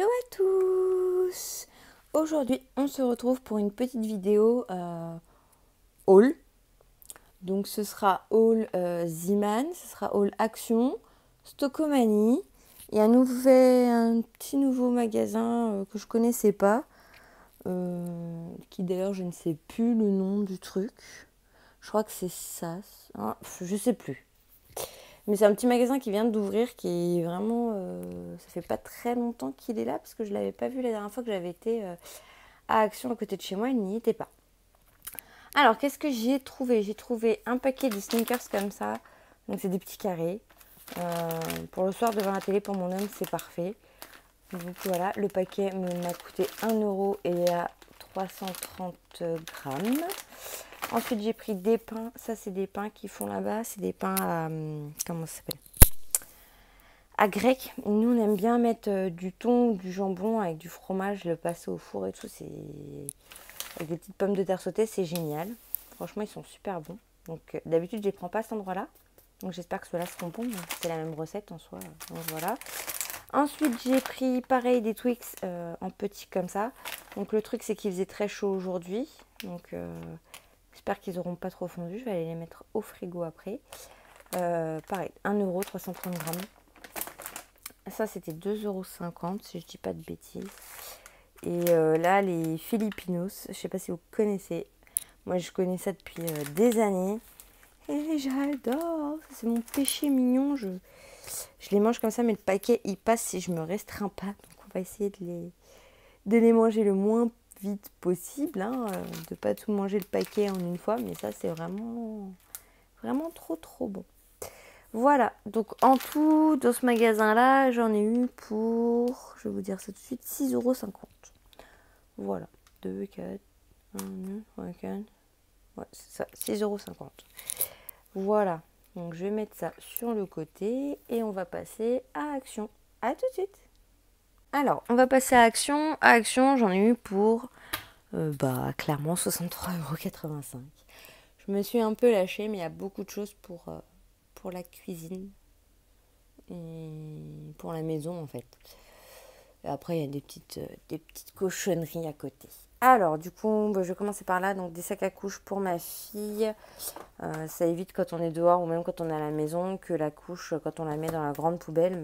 à tous! Aujourd'hui, on se retrouve pour une petite vidéo haul. Donc ce sera haul Zeeman, ce sera haul Action, Stockomanie et un petit nouveau magasin que je connaissais pas, qui d'ailleurs je ne sais plus le nom du truc. Je crois que c'est ça, hein, je sais plus. Mais c'est un petit magasin qui vient d'ouvrir, qui est vraiment... ça fait pas très longtemps qu'il est là, parce que je ne l'avais pas vu la dernière fois que j'avais été à Action à côté de chez moi, il n'y était pas. Alors, qu'est-ce que j'ai trouvé? J'ai trouvé un paquet de sneakers comme ça. Donc, c'est des petits carrés. Pour le soir devant la télé, pour mon homme, c'est parfait. Donc voilà, le paquet m'a coûté 1 € et il y a 330 grammes. Ensuite, j'ai pris des pains. Ça, c'est des pains qu'ils font là-bas. C'est des pains à... comment ça s'appelle? À grec. Nous, on aime bien mettre du thon, du jambon avec du fromage, le passer au four et tout. C'est avec des petites pommes de terre sautées, c'est génial. Franchement, ils sont super bons. Donc, d'habitude, je les prends pas à cet endroit-là. Donc, j'espère que ceux-là seront bons. C'est la même recette en soi. Donc, voilà. Ensuite, j'ai pris pareil des Twix en petits comme ça. Donc, le truc, c'est qu'il faisait très chaud aujourd'hui. Donc, j'espère qu'ils n'auront pas trop fondu. Je vais aller les mettre au frigo après. Pareil, 1 €, 330 grammes. Ça, c'était 2,50 € si je dis pas de bêtises. Et là, les Filipinos, je sais pas si vous connaissez. Moi, je connais ça depuis des années. Et j'adore. C'est mon péché mignon. Je les mange comme ça, mais le paquet, il passe si je me restreins pas. Donc, on va essayer de les manger le moins vite possible. Hein, de pas tout manger le paquet en une fois. Mais ça, c'est vraiment, vraiment trop, trop bon. Voilà, donc en tout, dans ce magasin-là, j'en ai eu pour, je vais vous dire ça tout de suite, 6,50 €. Voilà, 2, 4, 1, 2, 3, 4, ouais, c'est ça, 6,50 €. Voilà, donc je vais mettre ça sur le côté et on va passer à Action. À tout de suite. Alors, on va passer à Action. À Action, j'en ai eu pour, clairement, 63,85 €. Je me suis un peu lâchée, mais il y a beaucoup de choses pour la cuisine. Et pour la maison en fait. Et après il y a des petites cochonneries à côté. Alors du coup je vais commencer par là. Donc des sacs à couche pour ma fille. Ça évite quand on est dehors ou même quand on est à la maison que la couche, quand on la met dans la grande poubelle,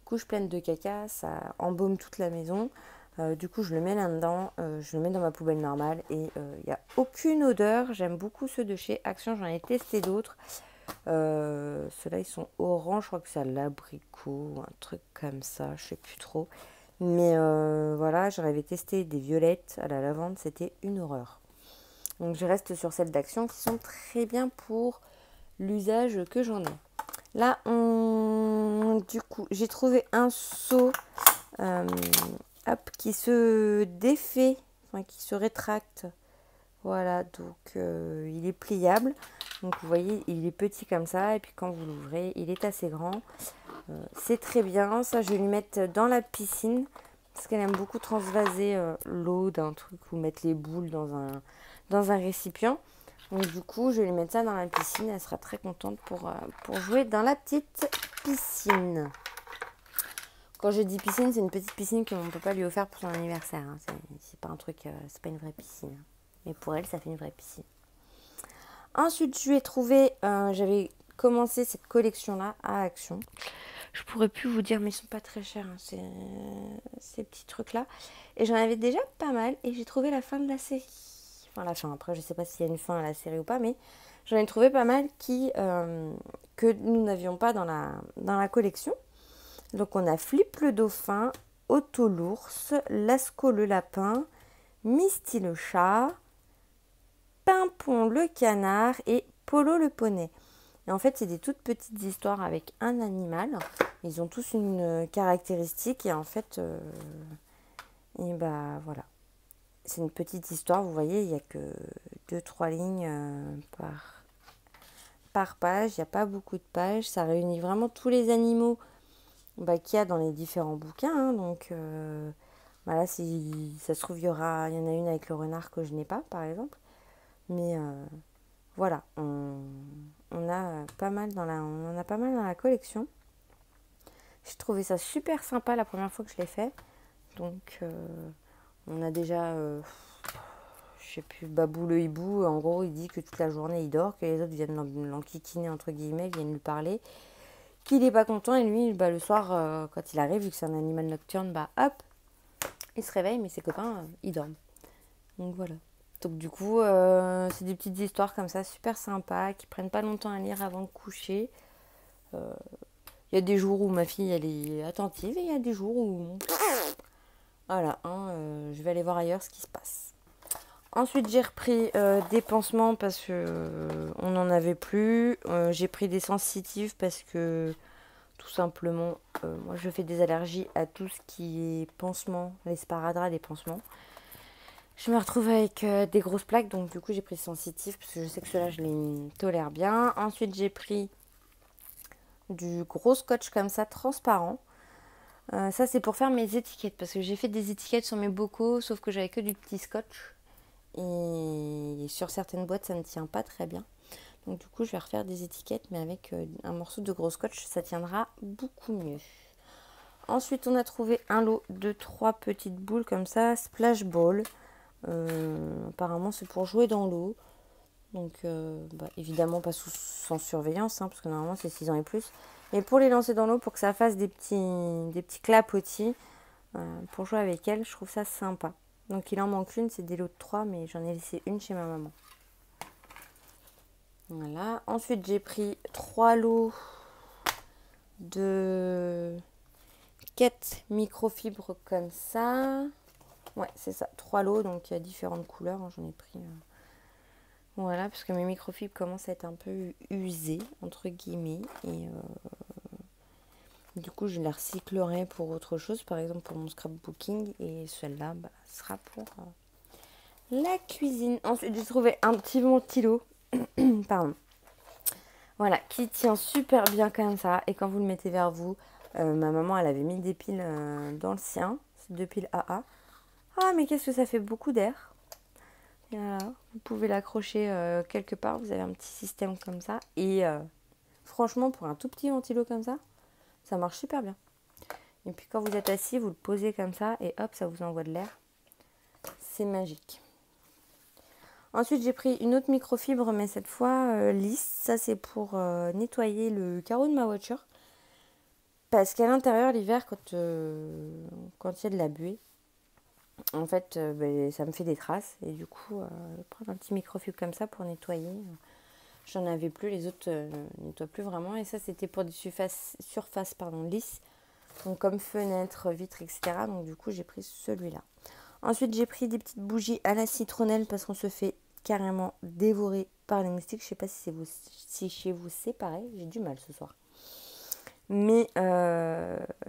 couche pleine de caca, ça embaume toute la maison. Du coup je le mets là-dedans, je le mets dans ma poubelle normale et il n'y a aucune odeur. J'aime beaucoup ceux de chez Action, j'en ai testé d'autres. Ceux-là ils sont orange, je crois que c'est à l'abricot ou un truc comme ça, je sais plus trop. Mais voilà, j'en avais testé des violettes à la lavande, c'était une horreur. Donc je reste sur celles d'Action qui sont très bien pour l'usage que j'en ai. Là, du coup, j'ai trouvé un seau qui se défait, enfin, qui se rétracte. Voilà, donc il est pliable. Donc vous voyez, il est petit comme ça. Et puis quand vous l'ouvrez, il est assez grand. C'est très bien. Ça, je vais lui mettre dans la piscine. Parce qu'elle aime beaucoup transvaser l'eau d'un truc ou mettre les boules dans un récipient. Donc du coup, je vais lui mettre ça dans la piscine. Elle sera très contente pour jouer dans la petite piscine. Quand je dis piscine, c'est une petite piscine qu'on ne peut pas lui offrir pour son anniversaire. Hein. C'est pas un truc, c'est pas une vraie piscine. Mais pour elle, ça fait une vraie piscine. Ensuite, je lui ai trouvé, j'avais commencé cette collection-là à Action. Je pourrais plus vous dire, mais ils sont pas très chers, hein, ces petits trucs-là. Et j'en avais déjà pas mal, et j'ai trouvé la fin de la série. Enfin, la fin, après, je sais pas s'il y a une fin à la série ou pas, mais j'en ai trouvé pas mal que nous n'avions pas dans la collection. Donc, on a Flip le dauphin, Otto l'ours, Lascaux le lapin, Misty le chat, Pimpon le canard et Polo le poney. Et en fait, c'est des toutes petites histoires avec un animal. Ils ont tous une caractéristique et en fait, et bah voilà. C'est une petite histoire, vous voyez, il n'y a que 2-3 lignes par page. Il n'y a pas beaucoup de pages. Ça réunit vraiment tous les animaux qu'il y a dans les différents bouquins. Hein. Donc voilà, si ça se trouve, il y en a une avec le renard que je n'ai pas, par exemple. Mais voilà, on en a pas mal dans la collection. J'ai trouvé ça super sympa la première fois que je l'ai fait. Donc on a déjà, je sais plus, Babou le hibou. En gros, il dit que toute la journée il dort, que les autres viennent l'enquiquiner entre guillemets, viennent lui parler, qu'il n'est pas content et lui, bah, le soir, quand il arrive, vu que c'est un animal nocturne, bah hop, il se réveille, mais ses copains, ils dorment. Donc voilà. Donc du coup, c'est des petites histoires comme ça, super sympas, qui prennent pas longtemps à lire avant de coucher. Il y a des jours où ma fille, elle est attentive, et il y a des jours où... Voilà, hein, je vais aller voir ailleurs ce qui se passe. Ensuite, j'ai repris des pansements parce que on n'en avait plus. J'ai pris des sensitifs parce que, tout simplement, moi, je fais des allergies à tout ce qui est pansement, les sparadraps des pansements. Je me retrouve avec des grosses plaques, donc du coup j'ai pris sensitif parce que je sais que ceux-là je les tolère bien. Ensuite j'ai pris du gros scotch comme ça, transparent. Ça c'est pour faire mes étiquettes parce que j'ai fait des étiquettes sur mes bocaux, sauf que j'avais que du petit scotch. Et sur certaines boîtes ça ne tient pas très bien. Donc du coup je vais refaire des étiquettes mais avec un morceau de gros scotch, ça tiendra beaucoup mieux. Ensuite on a trouvé un lot de 3 petites boules comme ça, splash ball. Apparemment c'est pour jouer dans l'eau, donc évidemment pas sans surveillance, hein, parce que normalement c'est 6 ans et plus, mais pour les lancer dans l'eau pour que ça fasse des petits clapotis, pour jouer avec elles, je trouve ça sympa. Donc il en manque une, c'est des lots de 3, mais j'en ai laissé une chez ma maman. Voilà. Ensuite j'ai pris 3 lots de 4 microfibres comme ça. Ouais, c'est ça, 3 lots, donc il y a différentes couleurs, hein, j'en ai pris. Voilà, parce que mes microfibres commencent à être un peu usées, entre guillemets. Et du coup, je les recyclerai pour autre chose, par exemple pour mon scrapbooking. Et celle-là sera pour la cuisine. Ensuite, j'ai trouvé un petit ventilo. Pardon. Voilà, qui tient super bien comme ça. Et quand vous le mettez vers vous, ma maman, elle avait mis des piles dans le sien. C'est 2 piles AA. Ah, mais qu'est-ce que ça fait beaucoup d'air. Voilà, vous pouvez l'accrocher quelque part, vous avez un petit système comme ça. Et franchement, pour un tout petit ventilo comme ça marche super bien. Et puis quand vous êtes assis, vous le posez comme ça et hop, ça vous envoie de l'air. C'est magique. Ensuite, j'ai pris une autre microfibre, mais cette fois lisse. Ça, c'est pour nettoyer le carreau de ma voiture. Parce qu'à l'intérieur, l'hiver, quand il y a de la buée, en fait, ça me fait des traces. Et du coup, prendre un petit microfibre comme ça pour nettoyer. J'en avais plus, les autres nettoient plus vraiment. Et ça, c'était pour des surfaces lisses. Donc comme fenêtre, vitres, etc. Donc du coup, j'ai pris celui-là. Ensuite, j'ai pris des petites bougies à la citronnelle parce qu'on se fait carrément dévorer par les moustiques. Je sais pas si chez vous c'est pareil. J'ai du mal ce soir. Mais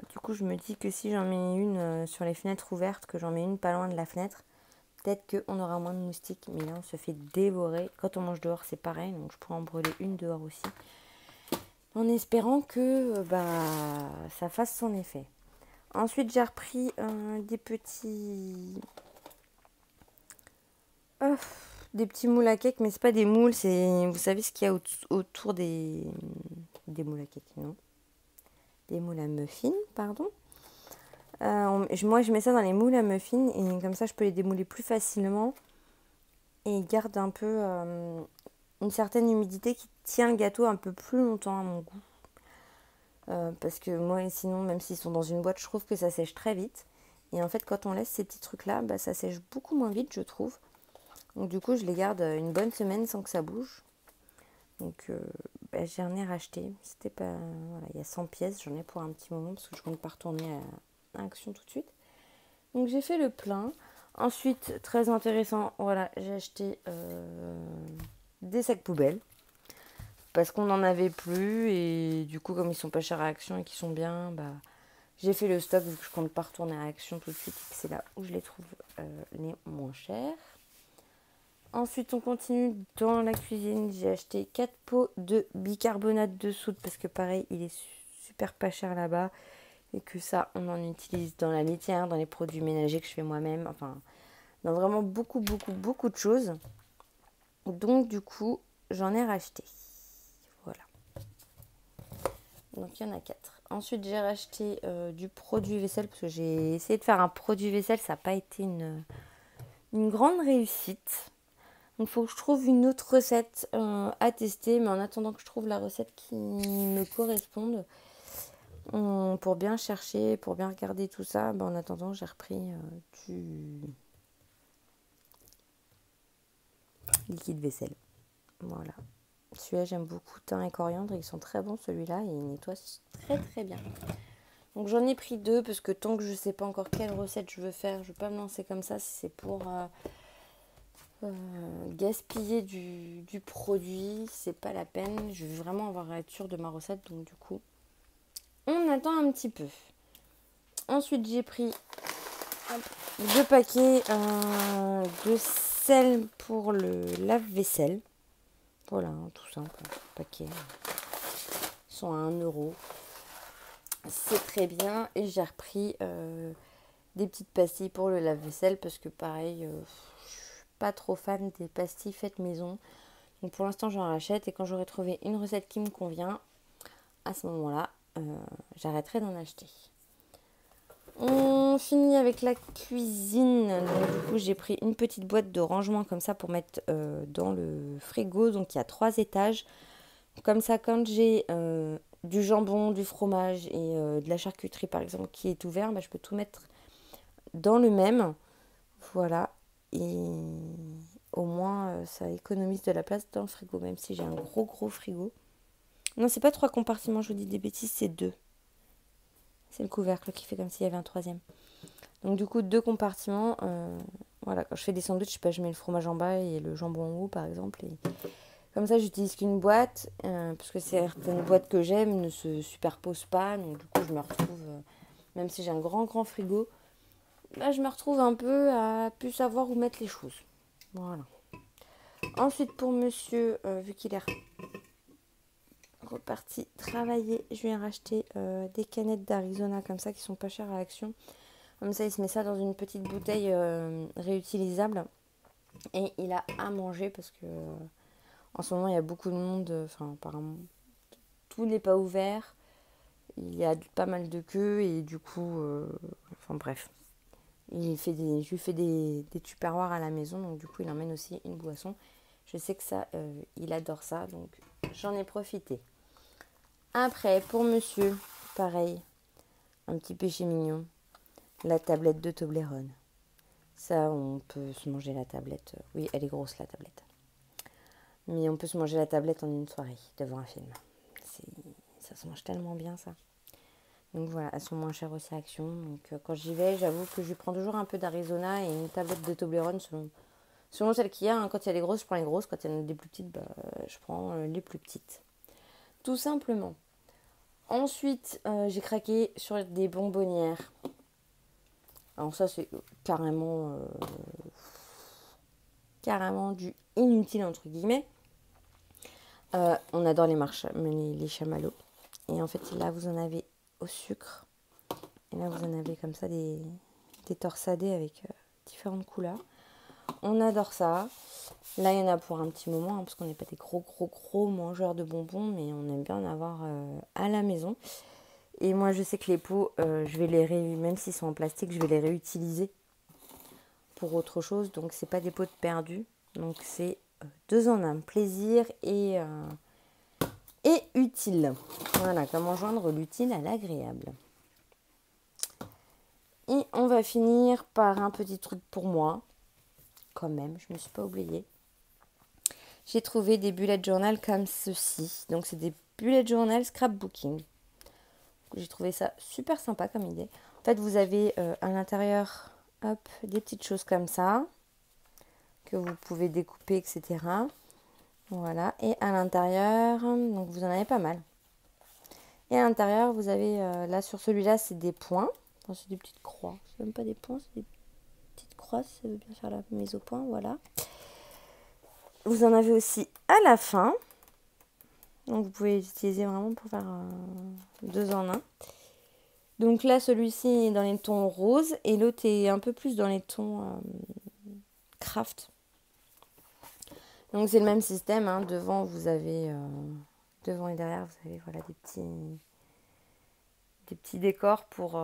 du coup, je me dis que si j'en mets une sur les fenêtres ouvertes, que j'en mets une pas loin de la fenêtre, peut-être qu'on aura moins de moustiques. Mais là, on se fait dévorer. Quand on mange dehors, c'est pareil. Donc, je pourrais en brûler une dehors aussi. En espérant que ça fasse son effet. Ensuite, j'ai repris des petits moules à cake. Mais c'est pas des moules. Vous savez ce qu'il y a autour des moules à cake, non? Des moules à muffins, pardon. Moi, je mets ça dans les moules à muffins et comme ça, je peux les démouler plus facilement. Et ils gardent un peu une certaine humidité qui tient le gâteau un peu plus longtemps à mon goût. Parce que moi, sinon, même s'ils sont dans une boîte, je trouve que ça sèche très vite. Et en fait, quand on laisse ces petits trucs-là, ça sèche beaucoup moins vite, je trouve. Donc du coup, je les garde une bonne semaine sans que ça bouge. Donc j'en ai racheté. C'était pas... Voilà, il y a 100 pièces, j'en ai pour un petit moment parce que je compte pas retourner à Action tout de suite. Donc j'ai fait le plein. Ensuite, très intéressant, voilà, j'ai acheté des sacs poubelles. Parce qu'on n'en avait plus et du coup, comme ils sont pas chers à Action et qu'ils sont bien, j'ai fait le stock vu que je compte pas retourner à Action tout de suite et que c'est là où je les trouve les moins chers. Ensuite, on continue dans la cuisine. J'ai acheté 4 pots de bicarbonate de soude parce que pareil, il est super pas cher là-bas. Et que ça, on en utilise dans la litière, dans les produits ménagers que je fais moi-même. Enfin, dans vraiment beaucoup de choses. Donc, du coup, j'en ai racheté. Voilà. Donc, il y en a 4. Ensuite, j'ai racheté du produit vaisselle parce que j'ai essayé de faire un produit vaisselle. Ça n'a pas été une grande réussite. Donc, il faut que je trouve une autre recette à tester. Mais en attendant que je trouve la recette qui me corresponde, pour bien chercher, pour bien regarder tout ça, en attendant, j'ai repris du liquide vaisselle. Voilà. Celui-là, j'aime beaucoup. Thym et coriandre, ils sont très bons, celui-là. Et ils nettoient très très bien. Donc j'en ai pris 2 parce que tant que je ne sais pas encore quelle recette je veux faire, je ne vais pas me lancer comme ça si c'est pour gaspiller du produit, c'est pas la peine. Je veux vraiment être sûre de ma recette, donc du coup, on attend un petit peu. Ensuite, j'ai pris 2 paquets de sel pour le lave-vaisselle. Voilà, tout simple, paquet. Ils sont à 1 €. C'est très bien. Et j'ai repris des petites pastilles pour le lave-vaisselle parce que pareil, je suis pas trop fan des pastilles faites maison. Donc pour l'instant, j'en rachète et quand j'aurai trouvé une recette qui me convient, à ce moment-là, j'arrêterai d'en acheter. On finit avec la cuisine. Donc, du coup, j'ai pris une petite boîte de rangement comme ça pour mettre dans le frigo. Donc il y a 3 étages. Comme ça, quand j'ai du jambon, du fromage et de la charcuterie par exemple qui est ouvert, je peux tout mettre dans le même. Voilà. Et au moins, ça économise de la place dans le frigo, même si j'ai un gros frigo. Non, c'est pas 3 compartiments, je vous dis des bêtises, c'est 2. C'est le couvercle qui fait comme s'il y avait un 3e. Donc du coup, 2 compartiments. Voilà, quand je fais des sandwichs, je mets le fromage en bas et le jambon en haut, par exemple. Et comme ça, j'utilise qu'une boîte, parce que certaines boîtes que j'aime ne se superposent pas. Donc du coup, je me retrouve, même si j'ai un grand frigo, je me retrouve un peu à plus savoir où mettre les choses. Voilà. Ensuite, pour monsieur, vu qu'il est reparti travailler, je viens racheter des canettes d'Arizona comme ça qui sont pas chères à Action. Comme ça, il se met ça dans une petite bouteille réutilisable et il a à manger parce que en ce moment il y a beaucoup de monde. Enfin, apparemment, tout n'est pas ouvert. Il y a pas mal de queues et du coup, enfin bref, je lui fais des tupperwares à la maison, donc du coup il emmène aussi une boisson. Je sais que ça, il adore ça, donc j'en ai profité. Après, pour monsieur, pareil, un petit péché mignon, la tablette de Toblerone. Ça, on peut se manger la tablette. Oui, elle est grosse la tablette. Mais on peut se manger la tablette en une soirée devant un film. Ça se mange tellement bien ça. Donc voilà, elles sont moins chères aussi à Action. Donc quand j'y vais, j'avoue que je prends toujours un peu d'Arizona et une tablette de Toblerone selon celle qu'il y a. Quand il y a les grosses, je prends les grosses. Quand il y en a des plus petites, je prends les plus petites. Tout simplement. Ensuite, j'ai craqué sur des bonbonnières. Alors ça, c'est carrément du inutile, entre guillemets. On adore les chamallows. Et en fait, là, vous en avez au sucre. Et là, vous en avez comme ça des torsadés avec différentes couleurs. On adore ça. Là, il y en a pour un petit moment, parce qu'on n'est pas des gros mangeurs de bonbons, mais on aime bien en avoir à la maison. Et moi, je sais que les pots, je vais même s'ils sont en plastique, je vais les réutiliser pour autre chose. Donc, c'est pas des pots de perdus. Donc, c'est 2 en 1. Plaisir et utile. Voilà, comment joindre l'utile à l'agréable. Et on va finir par un petit truc pour moi. Quand même, je ne me suis pas oubliée. J'ai trouvé des bullet journal comme ceci. Donc, c'est des bullet journal scrapbooking. J'ai trouvé ça super sympa comme idée. En fait, vous avez à l'intérieur, des petites choses comme ça que vous pouvez découper, etc. Voilà. Et à l'intérieur, donc vous en avez pas mal. Et à l'intérieur, vous avez, là sur celui-là, c'est des points. Enfin, c'est des petites croix. C'est même pas des points, c'est des petites croix. Si ça veut bien faire la mise au point, voilà. Vous en avez aussi à la fin. Donc vous pouvez l'utiliser vraiment pour faire 2 en 1. Donc là, celui-ci est dans les tons roses et l'autre est un peu plus dans les tons craft. Donc c'est le même système. Devant, vous avez devant et derrière, vous avez voilà des petits des petits décors pour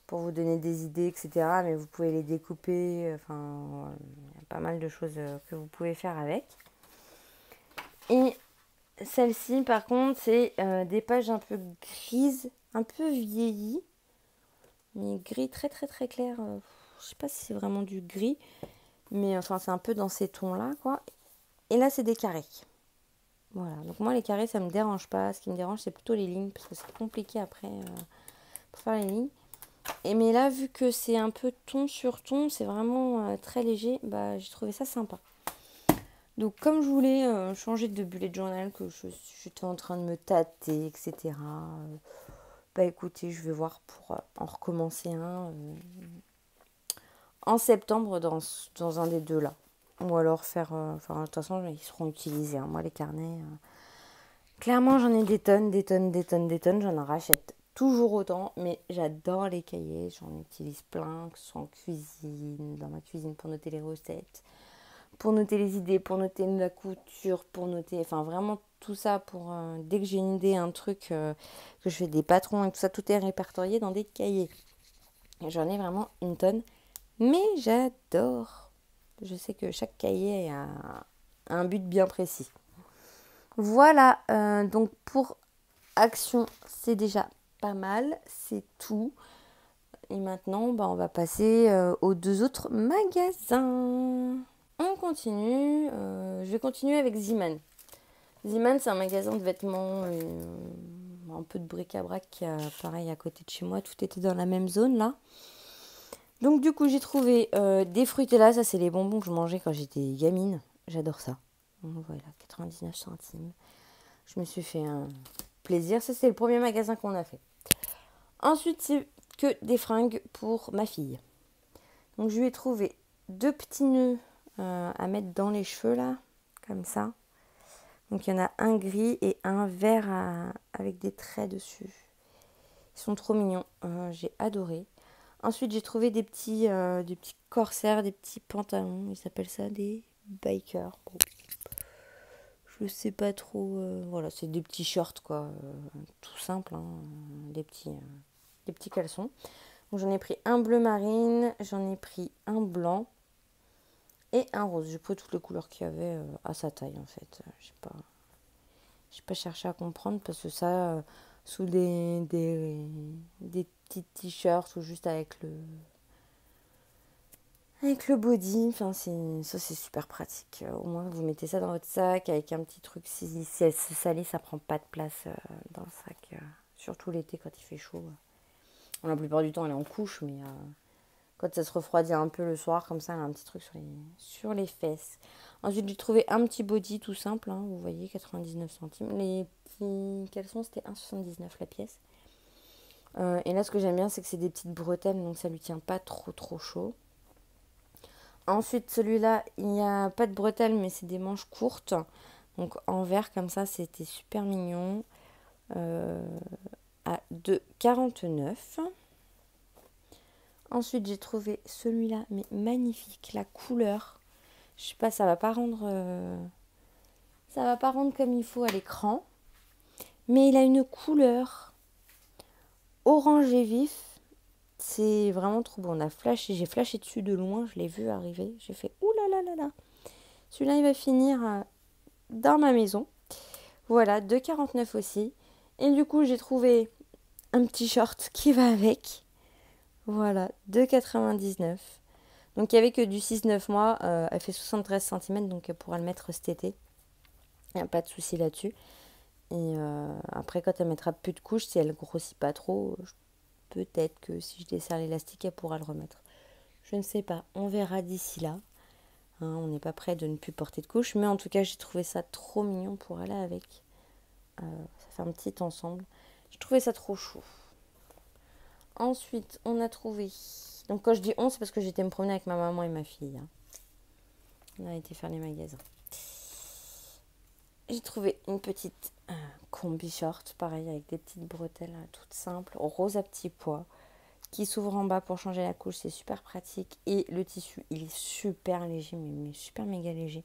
vous donner des idées, etc. Mais vous pouvez les découper. Enfin, il y a pas mal de choses que vous pouvez faire avec. Et celle-ci, par contre, c'est des pages un peu grises, un peu vieillies. Mais gris très très très clair. Je sais pas si c'est vraiment du gris. Mais enfin, c'est un peu dans ces tons-là, quoi. Et là, c'est des carrés. Voilà. Donc moi, les carrés, ça me dérange pas. Ce qui me dérange, c'est plutôt les lignes. Parce que c'est compliqué après pour faire les lignes. Et mais là, vu que c'est un peu ton sur ton, c'est vraiment très léger, bah, j'ai trouvé ça sympa. Donc comme je voulais changer de bullet journal, que j'étais en train de me tâter, etc. Bah écoutez, je vais voir pour en recommencer un en septembre dans un des deux là. Ou alors faire... Enfin, de toute façon, ils seront utilisés. Hein. Moi, les carnets... clairement, j'en ai des tonnes, des tonnes, des tonnes, des tonnes. J'en rachète toujours autant, mais j'adore les cahiers. J'en utilise plein, que ce soit en cuisine, dans ma cuisine pour noter les recettes, pour noter les idées, pour noter la couture, pour noter... Enfin, vraiment tout ça pour... dès que j'ai une idée, un truc, que je fais des patrons et tout ça, tout est répertorié dans des cahiers. Et j'en ai vraiment une tonne. Mais j'adore. Je sais que chaque cahier a un but bien précis. Voilà, donc pour Action, c'est déjà pas mal, c'est tout. Et maintenant, bah, on va passer aux deux autres magasins. On continue, je vais continuer avec Zeeman. Zeeman, c'est un magasin de vêtements, un peu de bric-à-brac, pareil à côté de chez moi, tout était dans la même zone là. Donc du coup, j'ai trouvé des Fruitella, ça c'est les bonbons que je mangeais quand j'étais gamine, j'adore ça. Donc, voilà, 99 centimes. Je me suis fait un plaisir, ça c'est le premier magasin qu'on a fait. Ensuite, c'est que des fringues pour ma fille. Donc je lui ai trouvé deux petits nœuds à mettre dans les cheveux là, comme ça. Donc il y en a un gris et un vert avec des traits dessus. Ils sont trop mignons, j'ai adoré. Ensuite j'ai trouvé des petits corsaires, des petits pantalons, ils s'appellent ça des bikers. Bon. Je sais pas trop, voilà, c'est des petits shorts quoi, tout simple, hein, des petits caleçons. Donc j'en ai pris un bleu marine, j'en ai pris un blanc et un rose. J'ai pris toutes les couleurs qu'il y avait à sa taille en fait. J'ai pas cherché à comprendre parce que ça, sous des petits t-shirts ou juste avec le body, enfin ça c'est super pratique. Au moins vous mettez ça dans votre sac avec un petit truc, si elle se salit, ça prend pas de place dans le sac. Surtout l'été quand il fait chaud. La plupart du temps elle est en couche, mais quand ça se refroidit un peu le soir, comme ça elle a un petit truc sur les fesses. Ensuite j'ai trouvé un petit body tout simple, hein, vous voyez, 99 centimes. Les petits caleçons c'était 1,79 la pièce. Et là ce que j'aime bien c'est que c'est des petites bretelles, donc ça lui tient pas trop chaud. Ensuite, celui-là, il n'y a pas de bretelles, mais c'est des manches courtes. Donc en vert, comme ça, c'était super mignon. À 2,49. Ensuite, j'ai trouvé celui-là, mais magnifique. La couleur, je sais pas, ça va pas rendre comme il faut à l'écran. Mais il a une couleur orangé vif. C'est vraiment trop beau. J'ai flashé dessus de loin, je l'ai vu arriver. J'ai fait ouh là là là là. Celui-là, il va finir dans ma maison. Voilà, 2,49 aussi. Et du coup, j'ai trouvé un petit short qui va avec. Voilà, 2,99. Donc, il n'y avait que du 6-9 mois. Elle fait 73 cm, donc elle pourra le mettre cet été. Il n'y a pas de souci là-dessus. Et après, quand elle mettra plus de couches, si elle grossit pas trop, peut-être que si je desserre l'élastique, elle pourra le remettre. Je ne sais pas. On verra d'ici là. Hein, on n'est pas prêt de ne plus porter de couches. Mais en tout cas, j'ai trouvé ça trop mignon pour aller avec. Ça fait un petit ensemble. Je trouvais ça trop chou. Ensuite, on a trouvé... Donc quand je dis on, c'est parce que j'étais me promener avec ma maman et ma fille. Hein. On a été faire les magasins. J'ai trouvé une petite combi short, pareil, avec des petites bretelles toutes simples, rose à petits pois, qui s'ouvre en bas pour changer la couche. C'est super pratique. Et le tissu, il est super léger, mais super méga léger.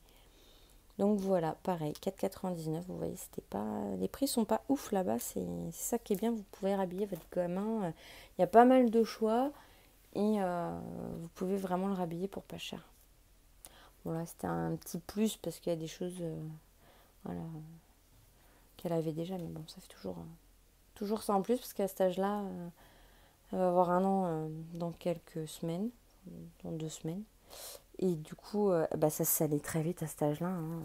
Donc voilà, pareil, 4,99 €. Vous voyez, c'était pas, les prix sont pas ouf là-bas. C'est ça qui est bien. Vous pouvez rhabiller votre gamin. Il y a pas mal de choix et vous pouvez vraiment le rhabiller pour pas cher. Voilà, c'était un petit plus parce qu'il y a des choses, voilà, qu'elle avait déjà. Mais bon, ça fait toujours ça en plus parce qu'à cet âge-là, elle va avoir 1 an dans quelques semaines, dans 2 semaines. Et du coup, bah, ça s'allait très vite à cet âge-là. Hein.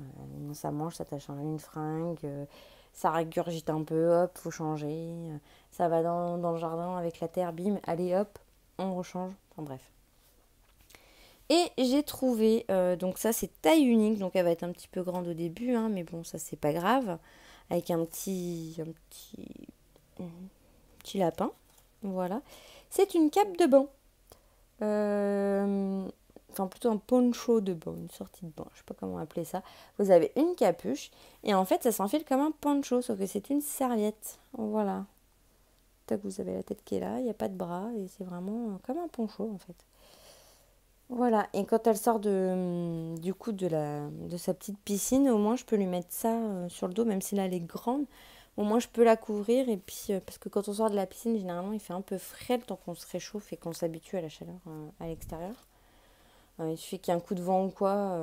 Ça mange, ça tâche une fringue, ça régurgite un peu, hop, faut changer. Ça va dans le jardin avec la terre, bim, allez hop, on rechange. Enfin bref. Et j'ai trouvé, donc ça c'est taille unique, donc elle va être un petit peu grande au début, hein, mais bon, ça c'est pas grave. Avec un petit lapin. Voilà. C'est une cape de bain. Enfin plutôt un poncho de bain, une sortie de bain, je sais pas comment appeler ça. Vous avez une capuche et en fait ça s'enfile comme un poncho, sauf que c'est une serviette. Voilà. Tac, vous avez la tête qui est là, il n'y a pas de bras et c'est vraiment comme un poncho en fait. Voilà, et quand elle sort du coup de sa petite piscine, au moins je peux lui mettre ça sur le dos, même si là elle est grande. Au moins je peux la couvrir et puis parce que quand on sort de la piscine, généralement il fait un peu frais le temps qu'on se réchauffe et qu'on s'habitue à la chaleur à l'extérieur. Il suffit qu'il y ait un coup de vent ou quoi,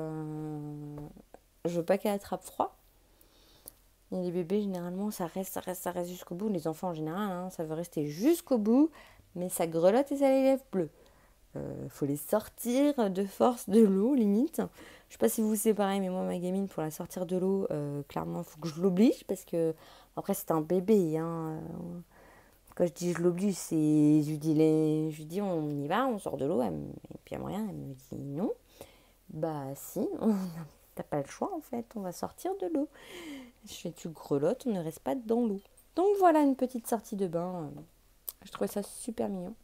je veux pas qu'elle attrape froid. Et les bébés, généralement, ça reste jusqu'au bout. Les enfants, en général, hein, ça veut rester jusqu'au bout, mais ça grelotte et ça les lèvres bleues. Faut les sortir de force de l'eau, limite. Je sais pas si vous c'est pareil, mais moi, ma gamine, pour la sortir de l'eau, clairement, il faut que je l'oblige, parce que, après, c'est un bébé, hein. Quand je dis je l'oblige, c'est. Je lui dis on y va, on sort de l'eau, et puis à moyen, elle me dit non. Bah si, t'as pas le choix en fait, on va sortir de l'eau. Je fais tu grelottes, on ne reste pas dans l'eau. Donc voilà une petite sortie de bain. Je trouvais ça super mignon.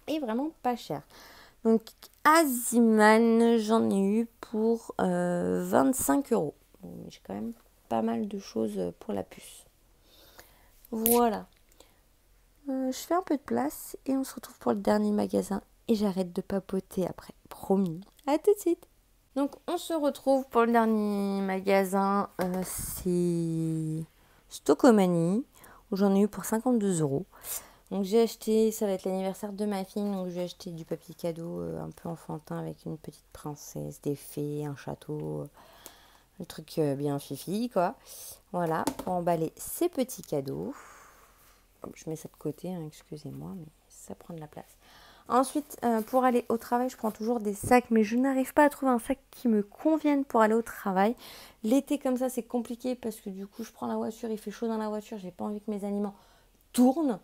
Et vraiment pas cher. Donc Aziman, j'en ai eu pour 25 €. J'ai quand même pas mal de choses pour la puce. Voilà. Je fais un peu de place et on se retrouve pour le dernier magasin. Et j'arrête de papoter après. Promis. À tout de suite. Donc on se retrouve pour le dernier magasin. C'est Stocomanie. Où j'en ai eu pour 52 €. Donc j'ai acheté, ça va être l'anniversaire de ma fille. Donc j'ai acheté du papier cadeau un peu enfantin avec une petite princesse, des fées, un château. Le truc bien fifi quoi. Voilà, pour emballer ces petits cadeaux. Je mets ça de côté, hein, excusez-moi, mais ça prend de la place. Ensuite, pour aller au travail, je prends toujours des sacs, mais je n'arrive pas à trouver un sac qui me convienne pour aller au travail. L'été comme ça, c'est compliqué parce que du coup, je prends la voiture, il fait chaud dans la voiture, j'ai pas envie que mes aliments tournent.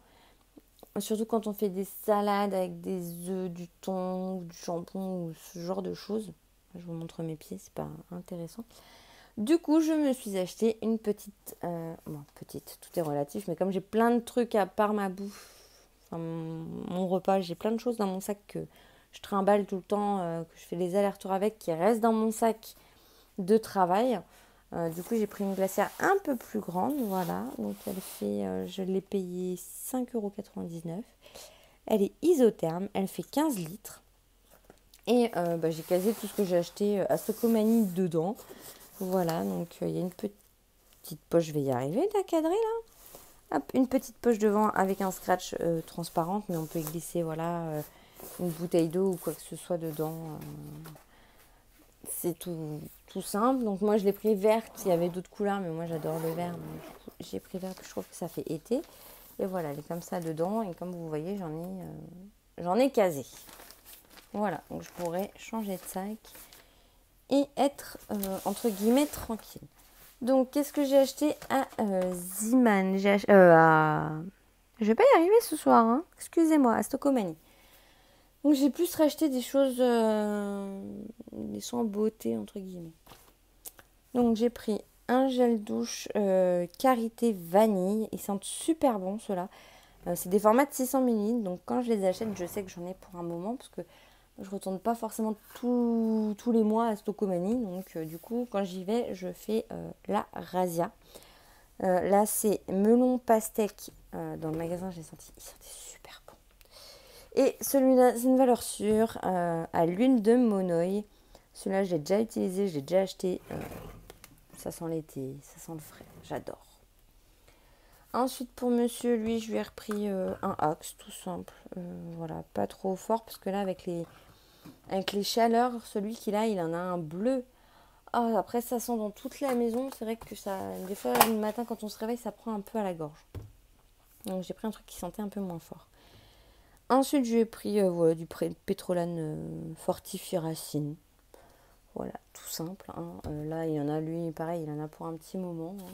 Surtout quand on fait des salades avec des œufs, du thon, du jambon ou ce genre de choses. Je vous montre mes pieds, c'est pas intéressant. Du coup, je me suis acheté une petite... petite, tout est relatif, mais comme j'ai plein de trucs à part ma bouffe, enfin, mon repas, j'ai plein de choses dans mon sac que je trimballe tout le temps, que je fais des allers-retours avec, qui restent dans mon sac de travail. Du coup, j'ai pris une glacière un peu plus grande, voilà. Donc, elle fait, je l'ai payée 5,99 €. Elle est isotherme, elle fait 15 litres. Et j'ai casé tout ce que j'ai acheté à Stocomanie dedans. Voilà, donc il y a une petite poche, je vais y arriver, la cadrer là. Hop, une petite poche devant avec un scratch transparente, mais on peut y glisser, voilà, une bouteille d'eau ou quoi que ce soit dedans. C'est tout simple. Donc moi je l'ai pris verte, il y avait d'autres couleurs, mais moi j'adore le vert. Donc j'ai pris vert, je trouve que ça fait été. Et voilà, elle est comme ça dedans, et comme vous voyez, j'en ai casé. Voilà, donc je pourrais changer de sac et être entre guillemets tranquille. Donc qu'est-ce que j'ai acheté à Ziman, je vais pas y arriver ce soir, hein. Excusez-moi, à Stocomanie. Donc j'ai plus racheté des choses, des soins beauté entre guillemets. Donc j'ai pris un gel douche Karité vanille, ils sentent super bon ceux-là. C'est des formats de 600 ml, donc quand je les achète, je sais que j'en ai pour un moment parce que je ne retourne pas forcément tous les mois à Stocomanie. Donc du coup, quand j'y vais, je fais la Razzia. Là, c'est melon pastèque. Dans le magasin, j'ai senti, il sentait super bon. Et celui-là, c'est une valeur sûre à l'huile de Monoï. Celui-là, je l'ai déjà utilisé, je l'ai déjà acheté Ça sent l'été, ça sent le frais. J'adore. Ensuite, pour monsieur, lui, je lui ai repris un Axe, tout simple. Voilà, pas trop fort, parce que là, avec les chaleurs, celui qu'il a, il en a un bleu. Ah, après, ça sent dans toute la maison. C'est vrai que ça, des fois, le matin, quand on se réveille, ça prend un peu à la gorge. Donc, j'ai pris un truc qui sentait un peu moins fort. Ensuite, je lui ai pris voilà, du Pétrolane Fortifiracine. Voilà, tout simple. Hein. Là, il y en a, lui, pareil, il en a pour un petit moment. Hein.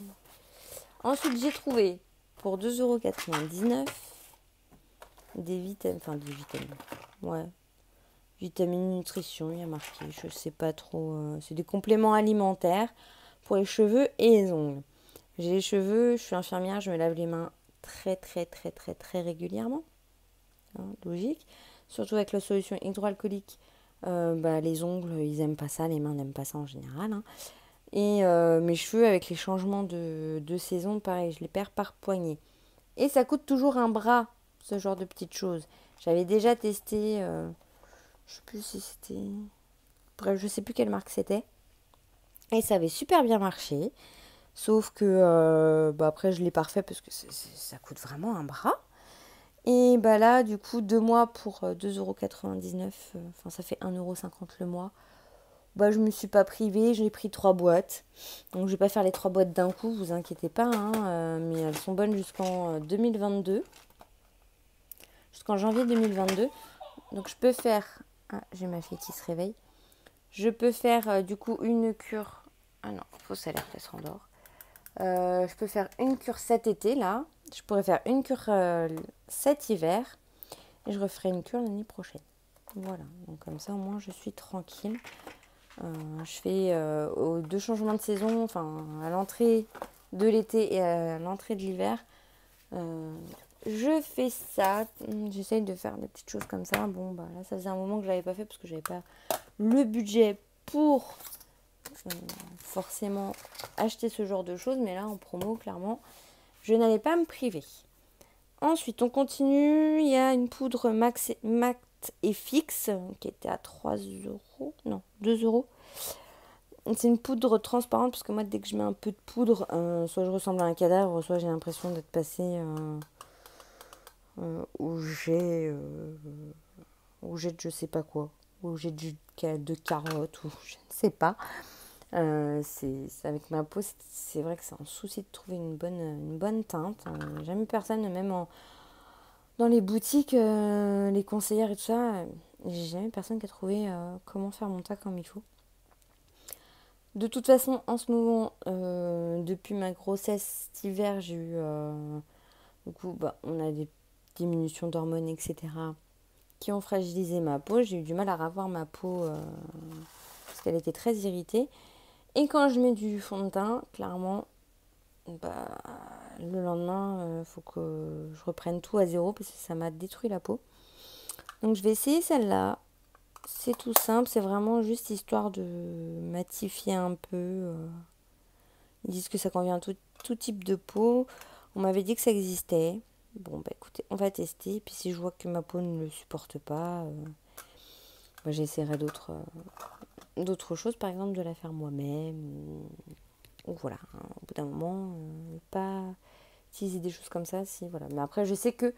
Ensuite, j'ai trouvé pour 2,99 € des vitamines. Enfin, des vitamines. Ouais. Vitamines nutrition, il y a marqué. Je sais pas trop. C'est des compléments alimentaires pour les cheveux et les ongles. J'ai les cheveux, je suis infirmière, je me lave les mains très régulièrement. Hein, logique. Surtout avec la solution hydroalcoolique. Les ongles, ils aiment pas ça, les mains n'aiment pas ça en général. Hein. Et mes cheveux, avec les changements de saison, pareil, je les perds par poignée. Et ça coûte toujours un bras, ce genre de petites choses. J'avais déjà testé, je sais plus si c'était... Bref, je sais plus quelle marque c'était. Et ça avait super bien marché. Sauf que, après, je l'ai pas refait parce que ça coûte vraiment un bras. Et là, du coup, 2 mois pour 2,99 €, enfin ça fait 1,50 € le mois. Je me suis pas privée, j'ai pris 3 boîtes. Donc je vais pas faire les 3 boîtes d'un coup, vous inquiétez pas, hein, mais elles sont bonnes jusqu'en 2022. Jusqu'en janvier 2022. Donc je peux faire... Ah, j'ai ma fille qui se réveille. Je peux faire du coup une cure... Ah non, fausse alerte, elle se rendort. Je peux faire une cure cet été, là. Je pourrais faire une cure cet hiver. Et je referai une cure l'année prochaine. Voilà, donc comme ça au moins je suis tranquille. Je fais aux 2 changements de saison, enfin à l'entrée de l'été et à l'entrée de l'hiver. Je fais ça, j'essaye de faire des petites choses comme ça. Bon, là ça faisait un moment que je l'avais pas fait parce que j'avais pas le budget pour forcément acheter ce genre de choses. Mais là en promo, clairement, je n'allais pas me priver. Ensuite, on continue. Il y a une poudre Max et Fix qui était à 3 €. Non, 2 €. C'est une poudre transparente parce que moi, dès que je mets un peu de poudre, soit je ressemble à un cadavre, soit j'ai l'impression d'être passé au jet de je sais pas quoi. Au jet de carottes ou je ne sais pas. C'est avec ma peau, c'est vrai que c'est un souci de trouver une bonne teinte. Jamais personne, même dans les boutiques, les conseillères et tout ça, j'ai jamais personne qui a trouvé comment faire mon teint comme il faut. De toute façon, en ce moment, depuis ma grossesse cet hiver, j'ai eu... du coup, on a des diminutions d'hormones, etc. qui ont fragilisé ma peau. J'ai eu du mal à ravoir ma peau parce qu'elle était très irritée. Et quand je mets du fond de teint, clairement, le lendemain, il faut que je reprenne tout à zéro parce que ça m'a détruit la peau. Donc je vais essayer celle-là. C'est tout simple, c'est vraiment juste histoire de matifier un peu. Ils disent que ça convient à tout type de peau. On m'avait dit que ça existait. Bon, écoutez, on va tester. Et puis si je vois que ma peau ne le supporte pas, j'essaierai d'autres choses. Par exemple, de la faire moi-même. Ou voilà, hein, au bout d'un moment, pas utiliser des choses comme ça. Si, voilà. Mais après, je sais que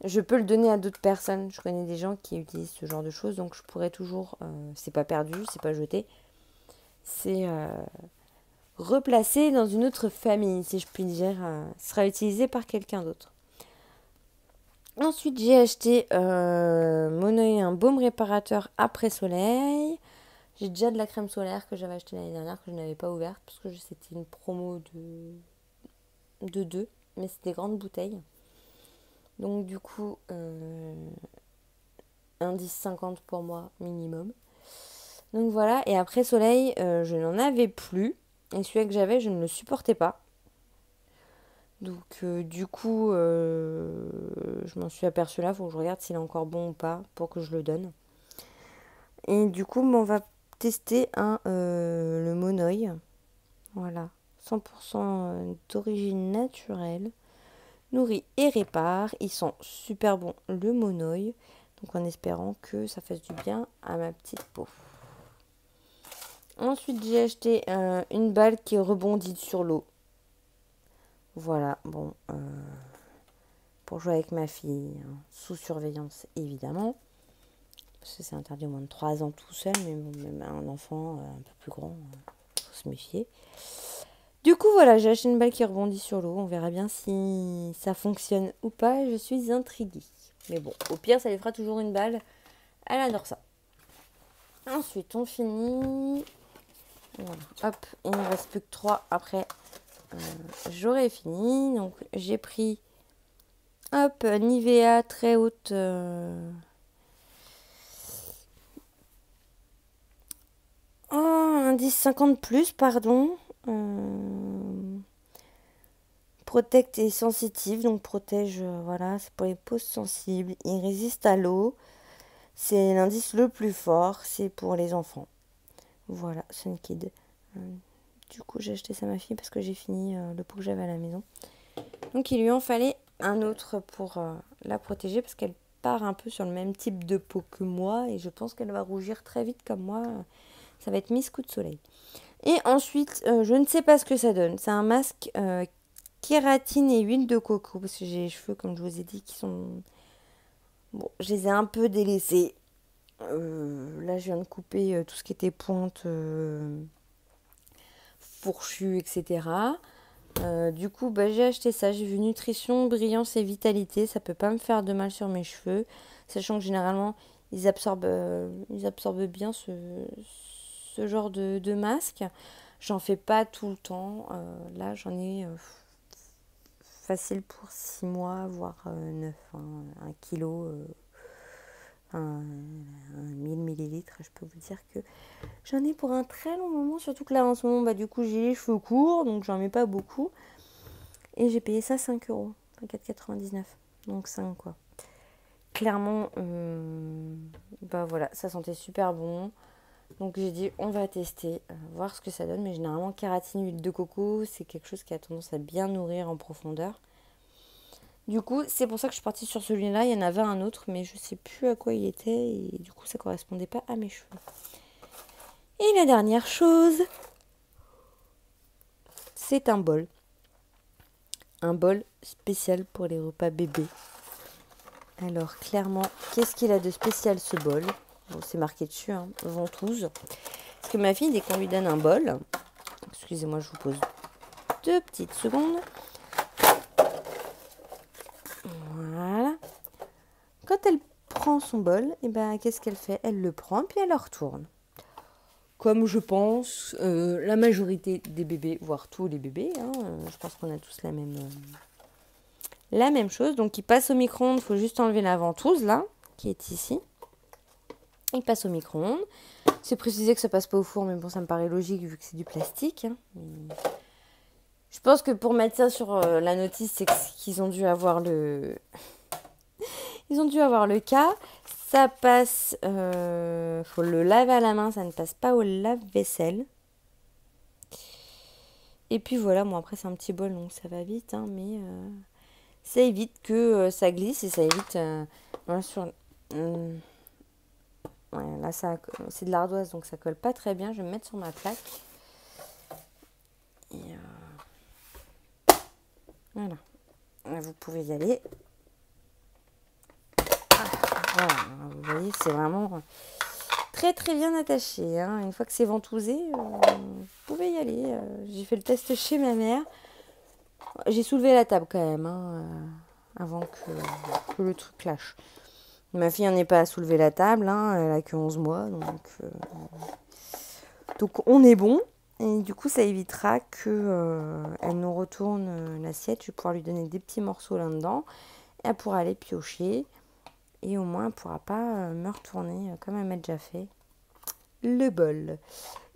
je peux le donner à d'autres personnes. Je connais des gens qui utilisent ce genre de choses. Donc, je pourrais toujours... c'est pas perdu, c'est pas jeté. C'est... replacé dans une autre famille, si je puis dire, sera utilisé par quelqu'un d'autre. Ensuite, j'ai acheté un baume réparateur après soleil. J'ai déjà de la crème solaire que j'avais achetée l'année dernière, que je n'avais pas ouverte, parce que c'était une promo de 2, mais c'était des grandes bouteilles. Donc du coup, 1,10 € pour moi minimum. Donc voilà, et après soleil, je n'en avais plus. Et celui que j'avais, je ne le supportais pas. Donc du coup, je m'en suis aperçue là. Il faut que je regarde s'il est encore bon ou pas pour que je le donne. Et du coup, on va tester le Monoi. Voilà, 100% d'origine naturelle. Nourrit et répare. Ils sont super bons, le Monoi. Donc en espérant que ça fasse du bien à ma petite peau. Ensuite, j'ai acheté une balle qui rebondit sur l'eau. Voilà, bon, pour jouer avec ma fille, hein, sous surveillance évidemment. Parce que c'est interdit au moins de 3 ans tout seul, mais bon, même un enfant un peu plus grand, faut se méfier. Du coup, voilà, j'ai acheté une balle qui rebondit sur l'eau. On verra bien si ça fonctionne ou pas. Je suis intriguée. Mais bon, au pire, ça lui fera toujours une balle. Elle adore ça. Ensuite, on finit. Voilà. Hop, il ne me reste plus que 3. Après, j'aurai fini. Donc, j'ai pris, hop, Nivea très haute. Indice 50 plus, pardon. Protect et sensitive, donc protège, voilà, c'est pour les peaux sensibles. Il résiste à l'eau. C'est l'indice le plus fort, c'est pour les enfants. Voilà, Sunkid. Du coup, j'ai acheté ça à ma fille parce que j'ai fini le pot que j'avais à la maison. Donc, il lui en fallait un autre pour la protéger parce qu'elle part un peu sur le même type de peau que moi et je pense qu'elle va rougir très vite comme moi. Ça va être Miss Coup de Soleil. Et ensuite, je ne sais pas ce que ça donne. C'est un masque kératine et huile de coco parce que j'ai les cheveux, comme je vous ai dit, qui sont... Bon, je les ai un peu délaissés. Là, je viens de couper tout ce qui était pointe, fourchu, etc. Du coup, bah, j'ai acheté ça. J'ai vu nutrition, brillance et vitalité. Ça peut pas me faire de mal sur mes cheveux. Sachant que généralement, ils absorbent bien ce genre de masque. J'en fais pas tout le temps. Là, j'en ai facile pour 6 mois, voire 9. 1 kilo, 1000 millilitres. Je peux vous dire que j'en ai pour un très long moment. Surtout que là, en ce moment, bah, du coup, j'ai les cheveux courts. Donc, j'en mets pas beaucoup. Et j'ai payé ça 5 euros. 4,99. Donc 5 quoi. Clairement, bah voilà, ça sentait super bon. Donc j'ai dit, on va tester, voir ce que ça donne. Mais généralement, kératine, huile de coco, c'est quelque chose qui a tendance à bien nourrir en profondeur. Du coup, c'est pour ça que je suis partie sur celui-là. Il y en avait un autre, mais je sais plus à quoi il était. Et du coup, ça correspondait pas à mes cheveux. Et la dernière chose, c'est un bol. Un bol spécial pour les repas bébés. Alors, clairement, qu'est-ce qu'il a de spécial ce bol? Bon, c'est marqué dessus, hein, ventouse. Parce que ma fille, dès qu'on lui donne un bol, excusez-moi, je vous pose 2 petites secondes. Voilà. Quand elle prend son bol, et ben, qu'est-ce qu'elle fait? Elle le prend, puis elle le retourne. Comme je pense, la majorité des bébés, voire tous les bébés, hein, je pense qu'on a tous la même chose. Donc, il passe au micro-ondes, il faut juste enlever la ventouse, là, qui est ici. Il passe au micro-ondes. C'est précisé que ça passe pas au four, mais bon, ça me paraît logique vu que c'est du plastique. Hein. Je pense que pour mettre ça sur la notice, c'est qu'ils ont dû avoir le... Ils ont dû avoir le cas. Ça passe... faut le laver à la main, ça ne passe pas au lave-vaisselle. Et puis voilà, bon après c'est un petit bol, donc ça va vite, hein, mais ça évite que ça glisse et ça évite... voilà, sur... ouais, là, c'est de l'ardoise, donc ça colle pas très bien. Je vais me mettre sur ma plaque. Et voilà. Là, vous pouvez y aller. Voilà, vous voyez, c'est vraiment très très bien attaché. Hein. Une fois que c'est ventousé, vous pouvez y aller. J'ai fait le test chez ma mère. J'ai soulevé la table quand même, hein, avant que le truc lâche. Ma fille n'en est pas à soulever la table, hein, elle a que 11 mois, donc on est bon. Et du coup, ça évitera qu'elle nous retourne l'assiette. Je vais pouvoir lui donner des petits morceaux là-dedans. Elle pourra aller piocher. Et au moins, elle ne pourra pas me retourner, comme elle m'a déjà fait, le bol.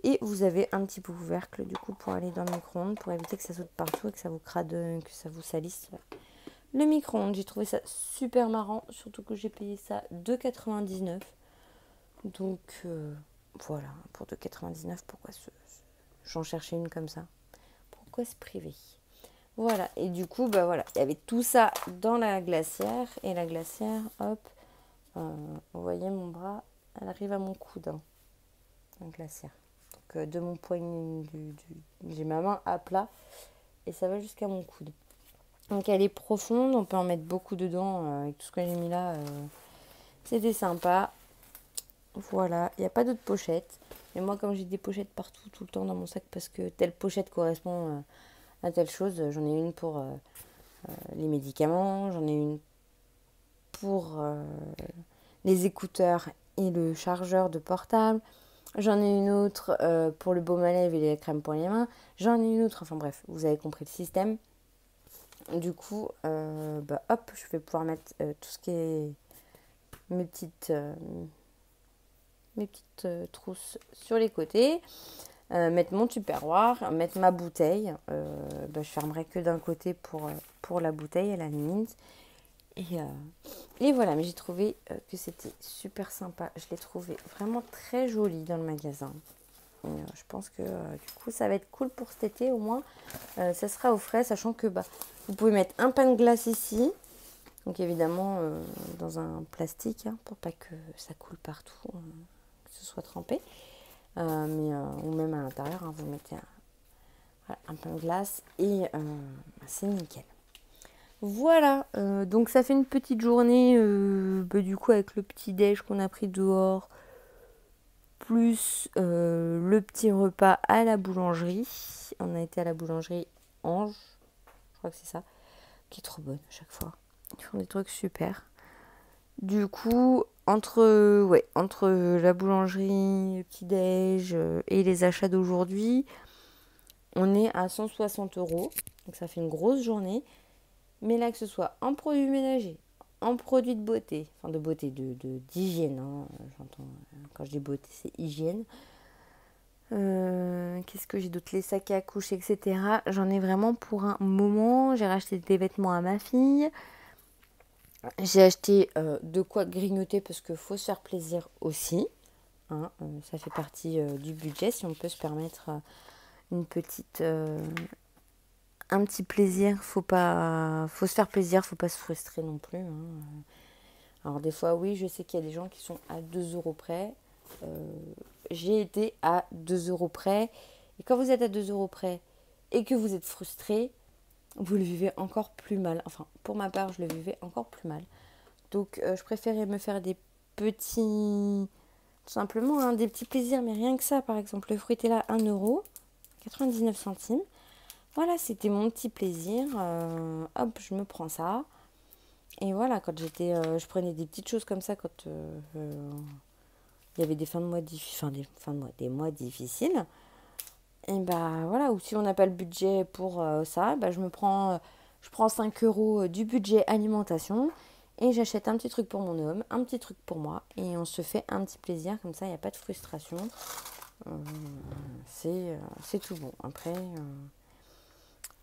Et vous avez un petit couvercle, du coup, pour aller dans le micro-ondes, pour éviter que ça saute partout et que ça vous crade, que ça vous salisse le micro-ondes. J'ai trouvé ça super marrant, surtout que j'ai payé ça 2,99. Donc, voilà, pour 2,99, pourquoi j'en cherchais une comme ça? Pourquoi se priver? Voilà, et du coup, bah voilà, il y avait tout ça dans la glacière. Et la glacière, hop, vous voyez mon bras, elle arrive à mon coude, hein, la glacière. de mon poignet, j'ai ma main à plat et ça va jusqu'à mon coude. Donc elle est profonde, on peut en mettre beaucoup dedans avec tout ce que j'ai mis là. C'était sympa. Voilà, il n'y a pas d'autres pochettes. Mais moi, comme j'ai des pochettes partout, tout le temps dans mon sac, parce que telle pochette correspond à telle chose, j'en ai une pour les médicaments, j'en ai une pour les écouteurs et le chargeur de portable, j'en ai une autre pour le baume à lèvres et les crèmes pour les mains, j'en ai une autre, enfin bref, vous avez compris le système. Du coup, hop, je vais pouvoir mettre tout ce qui est mes petites trousses sur les côtés, mettre mon tupperware, mettre ma bouteille. Je fermerai que d'un côté pour la bouteille à la limite. Et voilà, mais j'ai trouvé que c'était super sympa. Je l'ai trouvé vraiment très joli dans le magasin. Et, je pense que du coup ça va être cool pour cet été au moins. Ça sera au frais, sachant que vous pouvez mettre un pain de glace ici. Donc évidemment dans un plastique pour pas que ça coule partout, que ce soit trempé. Ou même à l'intérieur, vous mettez un pain de glace et c'est nickel. Voilà, donc ça fait une petite journée du coup avec le petit déj qu'on a pris dehors, plus le petit repas à la boulangerie. On a été à la boulangerie Ange, je crois que c'est ça, qui est trop bonne à chaque fois. Ils font des trucs super. Du coup, entre la boulangerie, le petit déj et les achats d'aujourd'hui, on est à 160 €. Donc ça fait une grosse journée. Mais là, que ce soit en produits ménagers, en produits de beauté, enfin de beauté, d'hygiène, j'entends, quand je dis beauté, c'est hygiène. Qu'est-ce que j'ai d'autre? Les sacs à coucher, etc. J'en ai vraiment pour un moment. J'ai racheté des vêtements à ma fille. J'ai acheté de quoi grignoter parce qu'il faut se faire plaisir aussi. Ça fait partie du budget si on peut se permettre une petite... un petit plaisir, faut se faire plaisir, faut pas se frustrer non plus. Alors des fois oui, je sais qu'il y a des gens qui sont à 2 € près. J'ai été à 2 € près. Et quand vous êtes à 2 € près et que vous êtes frustré, vous le vivez encore plus mal. Enfin, pour ma part, je le vivais encore plus mal. Donc je préférais me faire des petits... Tout simplement, des petits plaisirs, mais rien que ça. Par exemple, le fruit était là 1 € 99 centimes. Voilà, c'était mon petit plaisir. Hop, je me prends ça. Et voilà, quand je prenais des petites choses comme ça quand il y avait des fins de mois des mois difficiles. Et voilà, ou si on n'a pas le budget pour ça, je prends 5 € du budget alimentation et j'achète un petit truc pour mon homme, un petit truc pour moi et on se fait un petit plaisir comme ça, il n'y a pas de frustration. C'est tout bon. Après...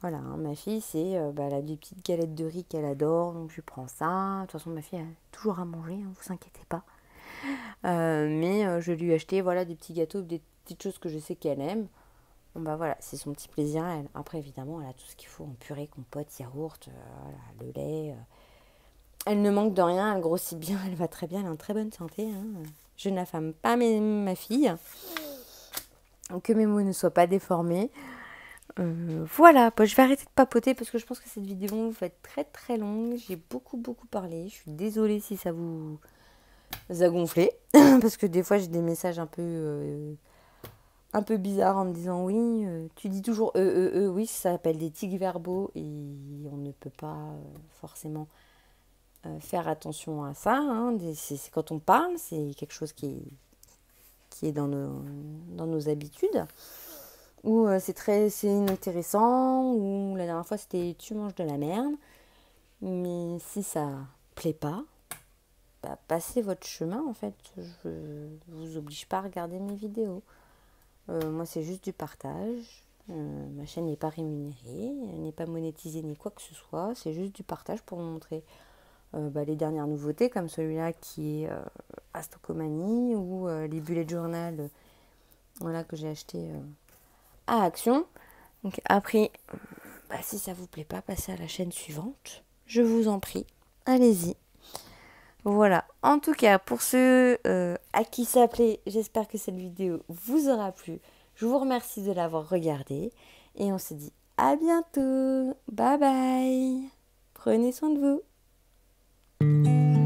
Voilà, ma fille, elle a des petites galettes de riz qu'elle adore, donc je prends ça. De toute façon, ma fille a toujours à manger, vous inquiétez pas. Mais je lui ai acheté des petits gâteaux, des petites choses que je sais qu'elle aime. Bon, voilà, c'est son petit plaisir à elle. Après, évidemment, elle a tout ce qu'il faut en purée, compote, yaourt, le lait. Elle ne manque de rien, elle grossit bien, elle va très bien, elle est en très bonne santé. Je n'affame pas ma fille. Que mes mots ne soient pas déformés. Voilà, je vais arrêter de papoter parce que je pense que cette vidéo va être très très longue. J'ai beaucoup parlé. Je suis désolée si ça vous a gonflé. Parce que des fois j'ai des messages un peu bizarres en me disant oui, tu dis toujours oui, ça s'appelle des tics verbaux et on ne peut pas forcément faire attention à ça. C'est quand on parle, c'est quelque chose qui est dans nos habitudes. Ou c'est inintéressant, ou la dernière fois c'était tu manges de la merde. Mais si ça plaît pas, passez votre chemin en fait. Je vous oblige pas à regarder mes vidéos. Moi c'est juste du partage. Ma chaîne n'est pas rémunérée, elle n'est pas monétisée ni quoi que ce soit. C'est juste du partage pour vous montrer les dernières nouveautés comme celui-là qui est Astocomanie ou les bullet journal que j'ai acheté à Action. Donc après, si ça vous plaît pas, passez à la chaîne suivante. Je vous en prie, allez-y. Voilà, en tout cas, pour ceux à qui ça plaît, j'espère que cette vidéo vous aura plu. Je vous remercie de l'avoir regardé et on se dit à bientôt. Bye bye. Prenez soin de vous.